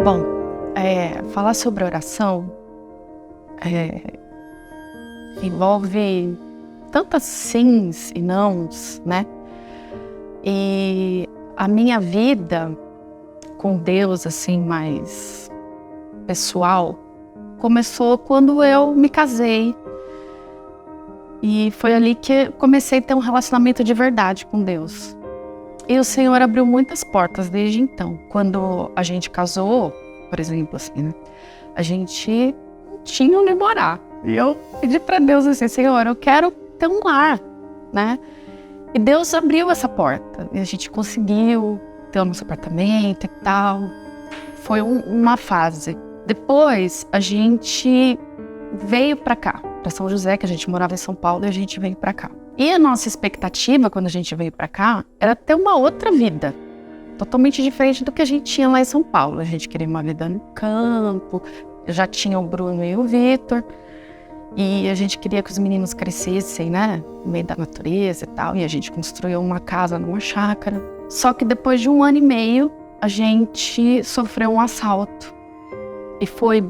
Bom, falar sobre oração envolve tantas sims e nãos, né? E a minha vida com Deus, assim, mais pessoal, começou quando eu me casei. E foi ali que eu comecei a ter um relacionamento de verdade com Deus. E o Senhor abriu muitas portas desde então. Quando a gente casou, por exemplo, assim, né? A gente tinha onde morar. E eu pedi para Deus assim, Senhor, eu quero ter um lar, né? E Deus abriu essa porta. E a gente conseguiu ter o nosso apartamento e tal. Foi uma fase. Depois, a gente veio para cá, para São José, que a gente morava em São Paulo, e a gente veio para cá. E a nossa expectativa, quando a gente veio para cá, era ter uma outra vida. Totalmente diferente do que a gente tinha lá em São Paulo. A gente queria uma vida no campo, já tinha o Bruno e o Vitor. E a gente queria que os meninos crescessem, né, no meio da natureza e tal. E a gente construiu uma casa numa chácara. Só que depois de 1 ano e meio, a gente sofreu um assalto. E foi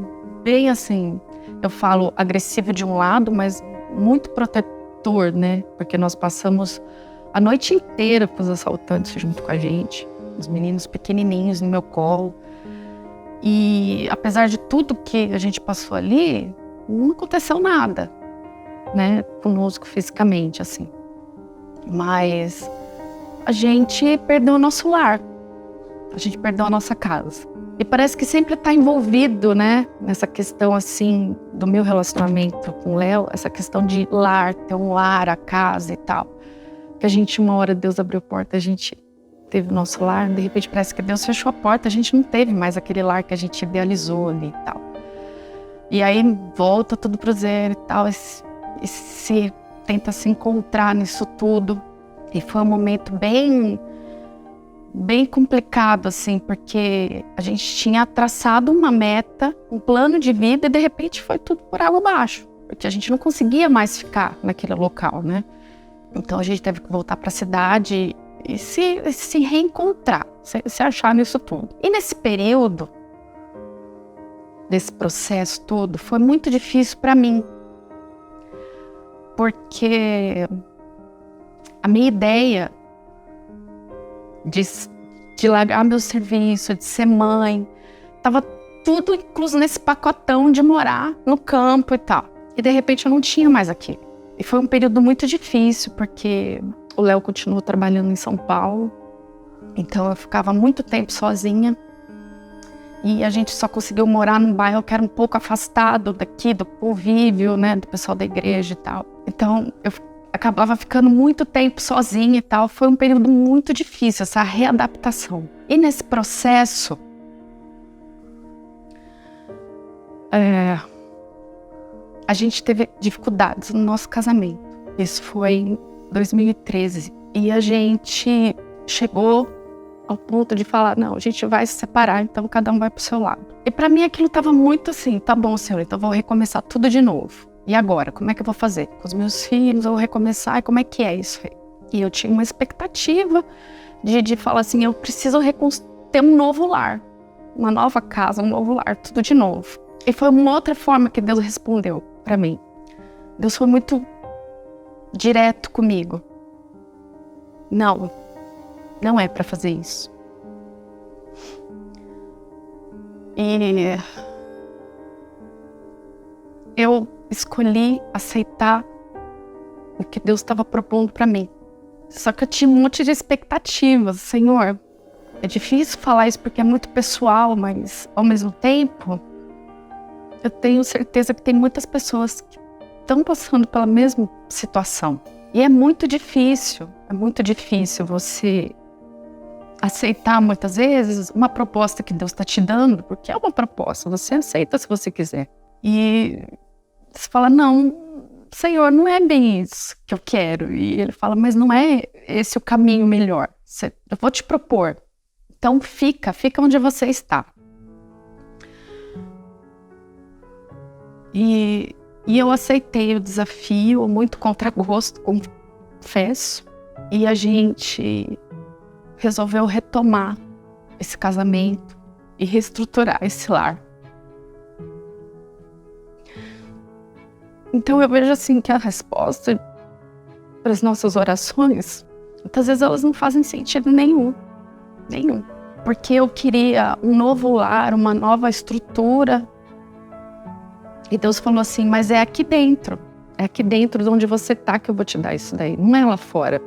bem assim, eu falo agressivo de um lado, mas muito protetor, né? Porque nós passamos a noite inteira com os assaltantes junto com a gente. Os meninos pequenininhos no meu colo. E apesar de tudo que a gente passou ali, não aconteceu nada, né, conosco fisicamente, assim. Mas a gente perdeu o nosso lar, a gente perdeu a nossa casa. E parece que sempre está envolvido, né, nessa questão, assim, do meu relacionamento com o Léo, essa questão de lar, ter um lar, a casa e tal. Que a gente, uma hora, Deus abriu a porta, a gente teve o nosso lar, de repente parece que Deus fechou a porta, a gente não teve mais aquele lar que a gente idealizou ali e tal. E aí volta tudo pro zero e tal, e se tenta se encontrar nisso tudo. E foi um momento bem complicado, assim, porque a gente tinha traçado uma meta, um plano de vida, e de repente foi tudo por água abaixo, porque a gente não conseguia mais ficar naquele local, né? Então a gente teve que voltar para a cidade e se reencontrar, se achar nisso tudo. E nesse período, desse processo todo, foi muito difícil para mim, porque a minha ideia de largar meu serviço, de ser mãe, estava tudo incluso nesse pacotão de morar no campo e tal. E de repente eu não tinha mais aquilo. E foi um período muito difícil, porque o Léo continuou trabalhando em São Paulo, então eu ficava muito tempo sozinha. E a gente só conseguiu morar num bairro que era um pouco afastado daqui, do convívio, né, do pessoal da igreja e tal. Então, eu acabava ficando muito tempo sozinha e tal. Foi um período muito difícil, essa readaptação. E nesse processo, a gente teve dificuldades no nosso casamento. Isso foi em 2013. E a gente chegou ao ponto de falar, não, a gente vai se separar, então cada um vai pro seu lado. E pra mim aquilo tava muito assim, tá bom, Senhor, então eu vou recomeçar tudo de novo. E agora, como é que eu vou fazer? Com os meus filhos, eu vou recomeçar, e como é que é isso aí? E eu tinha uma expectativa de falar assim, eu preciso ter um novo lar, uma nova casa, um novo lar, tudo de novo. E foi uma outra forma que Deus respondeu pra mim. Deus foi muito direto comigo. Não é para fazer isso. E eu escolhi aceitar o que Deus estava propondo para mim. Só que eu tinha um monte de expectativas. Senhor, é difícil falar isso porque é muito pessoal, mas ao mesmo tempo, eu tenho certeza que tem muitas pessoas que estão passando pela mesma situação. E é muito difícil você aceitar muitas vezes uma proposta que Deus está te dando, porque é uma proposta, você aceita se você quiser. E você fala, não, Senhor, não é bem isso que eu quero. E ele fala, mas não é esse o caminho melhor. Eu vou te propor. Então fica onde você está. E eu aceitei o desafio, muito contra gosto, confesso. E a gente resolveu retomar esse casamento e reestruturar esse lar. Então eu vejo assim que a resposta para as nossas orações, muitas vezes elas não fazem sentido nenhum. Porque eu queria um novo lar, uma nova estrutura. E Deus falou assim, mas é aqui dentro de onde você está que eu vou te dar isso daí, não é lá fora.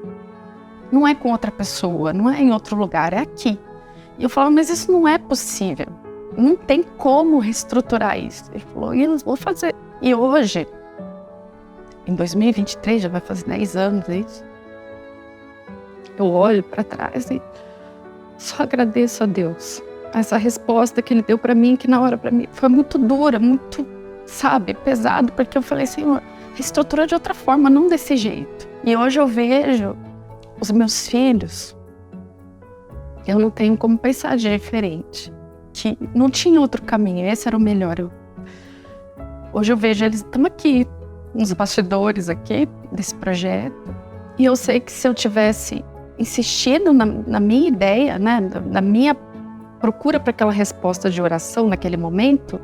Não é com outra pessoa, não é em outro lugar, é aqui. E eu falava, mas isso não é possível. Não tem como reestruturar isso. Ele falou, eu vou fazer. E hoje, em 2023, já vai fazer 10 anos isso. Eu olho para trás e só agradeço a Deus. Essa resposta que Ele deu para mim, que na hora para mim foi muito dura, muito, pesado. Porque eu falei, Senhor, reestrutura de outra forma, não desse jeito. E hoje eu vejo os meus filhos, eu não tenho como pensar de diferente, que não tinha outro caminho, esse era o melhor. Hoje eu vejo eles, estamos aqui, nos bastidores aqui desse projeto, e eu sei que se eu tivesse insistido na minha ideia, né, na minha procura para aquela resposta de oração naquele momento,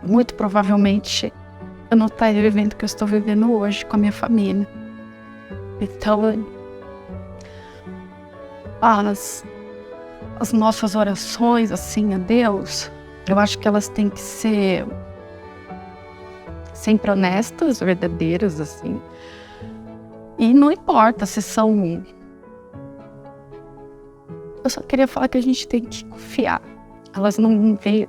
muito provavelmente eu não estaria vivendo o que eu estou vivendo hoje com a minha família. Então, as nossas orações, assim, a Deus, eu acho que elas têm que ser sempre honestas, verdadeiras, assim. E não importa se são... Eu só queria falar que a gente tem que confiar. Elas não vêm,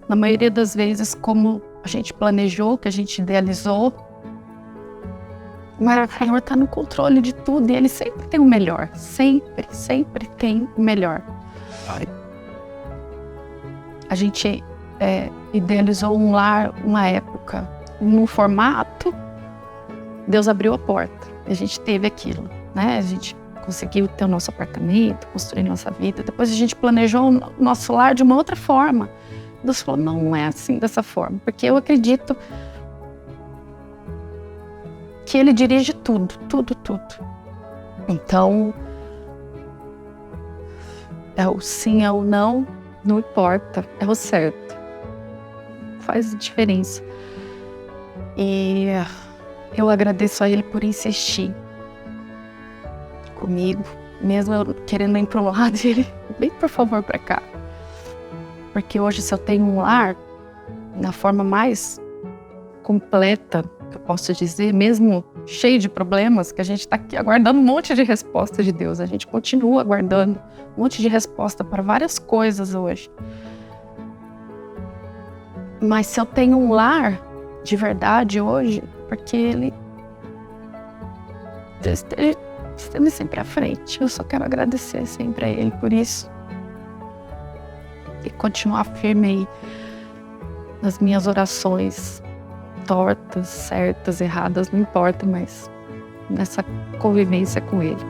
na maioria das vezes, como a gente planejou, que a gente idealizou. Mas o Senhor está no controle de tudo e Ele sempre tem o melhor. Sempre tem o melhor. A gente idealizou um lar, uma época, num formato. Deus abriu a porta. A gente teve aquilo, né? A gente conseguiu ter o nosso apartamento, construir nossa vida. Depois a gente planejou o nosso lar de uma outra forma. Deus falou, não é assim, dessa forma. Porque eu acredito que Ele dirige tudo. Então, é o sim, é o não, não importa, é o certo. Faz diferença. E eu agradeço a Ele por insistir comigo, mesmo eu querendo ir para um lado, Ele, vem por favor para cá. Porque hoje, se eu tenho um lar, na forma mais completa, eu posso dizer, mesmo cheio de problemas, que a gente está aqui aguardando um monte de resposta de Deus. A gente continua aguardando um monte de resposta para várias coisas hoje. Mas se eu tenho um lar de verdade hoje, porque Ele esteve sempre à frente. Eu só quero agradecer sempre a Ele por isso. E continuar firme aí nas minhas orações, tortas, certas, erradas, não importa, mas nessa convivência com Ele.